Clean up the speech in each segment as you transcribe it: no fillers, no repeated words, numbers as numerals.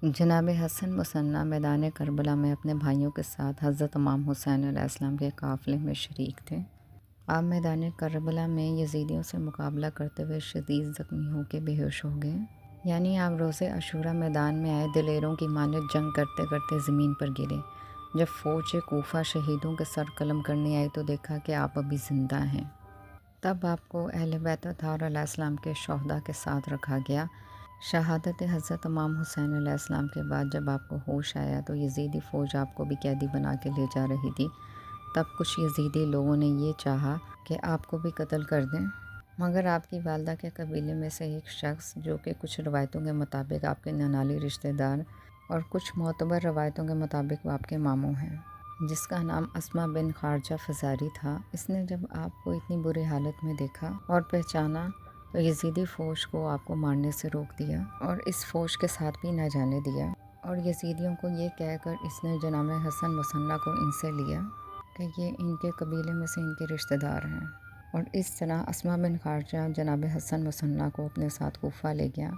جناب حسن مصنع میدان کربلا میں اپنے بھائیوں کے ساتھ حضرت امام حسین علیہ السلام کے قافلے میں شریک تھے۔ آپ میدان کربلا میں یزیدیوں سے مقابلہ کرتے ہوئے شدید زخمی ہو کے بے ہوش ہو گئے، یعنی آپ روز عاشورہ میدان میں آئے دلیروں کی مانند جنگ کرتے کرتے زمین پر گرے۔ جب فوج کوفہ شہیدوں کے سر قلم کرنے آئی تو دیکھا کہ آپ ابھی زندہ ہیں۔ تب آپ کو اہل بیت اطہار علیہ السلام کے شہداء کے ساتھ رکھا گیا۔ شہادت حضرت امام حسین علیہ السلام کے بعد جب آپ کو ہوش آیا تو یزیدی فوج آپ کو بھی قیدی بنا کے لے جا رہی تھی۔ تب کچھ یزیدی لوگوں نے یہ چاہا کہ آپ کو بھی قتل کر دیں، مگر آپ کی والدہ کے قبیلے میں سے ایک شخص جو کہ کچھ روایتوں کے مطابق آپ کے ننالی رشتہ دار اور کچھ معتبر روایتوں کے مطابق وہ آپ کے ماموں ہیں، جس کا نام اسما بن خارجہ فزاری تھا، اس نے جب آپ کو اتنی بری حالت میں دیکھا اور پہچانا تو یزیدی فوج کو آپ کو مارنے سے روک دیا اور اس فوج کے ساتھ بھی نہ جانے دیا، اور یزیدیوں کو یہ کہہ کر اس نے جناب حسن مصنع کو ان سے لیا کہ یہ ان کے قبیلے میں سے ان کے رشتہ دار ہیں، اور اس طرح اسما بن خارجہ جناب حسن مصنع کو اپنے ساتھ کوفہ لے گیا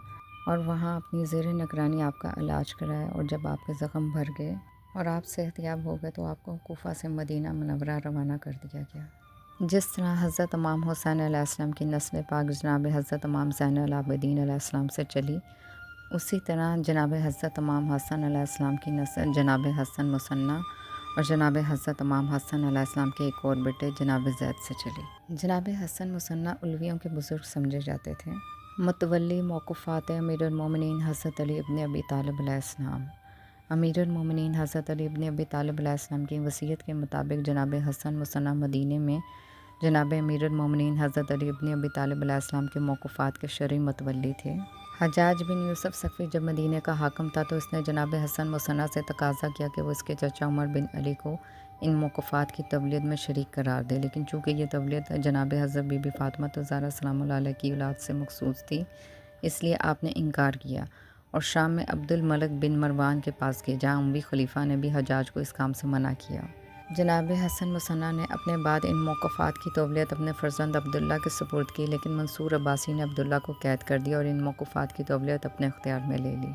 اور وہاں اپنی زیر نگرانی آپ کا علاج کرایا، اور جب آپ کے زخم بھر گئے اور آپ صحت یاب ہو گئے تو آپ کو کوفہ سے مدینہ منورہ روانہ کر دیا گیا۔ جس طرح حضرت امام حسین علیہ السلام کی نسل پاک جناب حضرت امام زین العابدین علیہ السلام سے چلی، اسی طرح جناب حضرت امام حسن علیہ السلام کی نسل جناب حسن مصنع اور جناب حضرت امام حسن علیہ السلام کے ایک اور بیٹے جناب زید سے چلی۔ جناب حسن مصنع علویوں کے بزرگ سمجھے جاتے تھے۔ متولی موقوفات امیر المومنین حضرت علی ابن ابی طالب علیہ السلام۔ امیر المومنین حضرت علی ابن ابی طالب علیہ السلام کی وصیت کے مطابق جناب حسن مصنع مدینے میں جناب امیر المومنین حضرت علی ابن ابی طالب علیہ السلام کے موقوفات کے شرعی متولی تھے۔ حجاج بن یوسف ثقفی جب مدینے کا حاکم تھا تو اس نے جناب حسن مصنع سے تقاضا کیا کہ وہ اس کے چچا عمر بن علی کو ان موقوفات کی تولید میں شریک قرار دے، لیکن چونکہ یہ تولید جناب حضرت بی بی فاطمہ الزہرا سلام اللہ علیہ کی اولاد سے مخصوص تھی، اس لیے آپ نے انکار کیا اور شام میں عبد الملک بن مروان کے پاس گئے، جہاں اموی خلیفہ نے بھی حجاج کو اس کام سے منع کیا۔ جناب حسن مصنع نے اپنے بعد ان موقوفات کی تولید اپنے فرزند عبداللہ کے سپرد کی، لیکن منصور عباسی نے عبداللہ کو قید کر دیا اور ان موقوفات کی تولید اپنے اختیار میں لے لی۔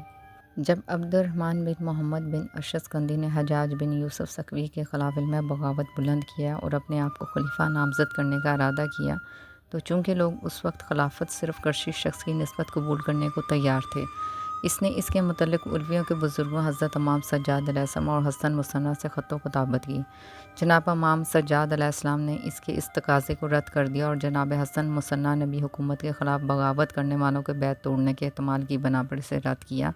جب عبد الرحمن بن محمد بن اشسکندی نے حجاج بن یوسف ثقفی کے خلاف علم بغاوت بلند کیا اور اپنے آپ کو خلیفہ نامزد کرنے کا ارادہ کیا، تو چونکہ لوگ اس وقت خلافت صرف کرشی شخص کی نسبت قبول کرنے کو تیار تھے، اس نے اس کے متعلق علویوں کے بزرگوں حضرت امام سجاد علیہ السلام اور حسن مصنع سے خط و کتابت کی۔ جناب امام سجاد علیہ السلام نے اس تقاضے کو رد کر دیا اور جناب حسن مصنع نے بھی حکومت کے خلاف بغاوت کرنے والوں کے بیعت توڑنے کے احتمال کی بنا پر اسے رد کیا،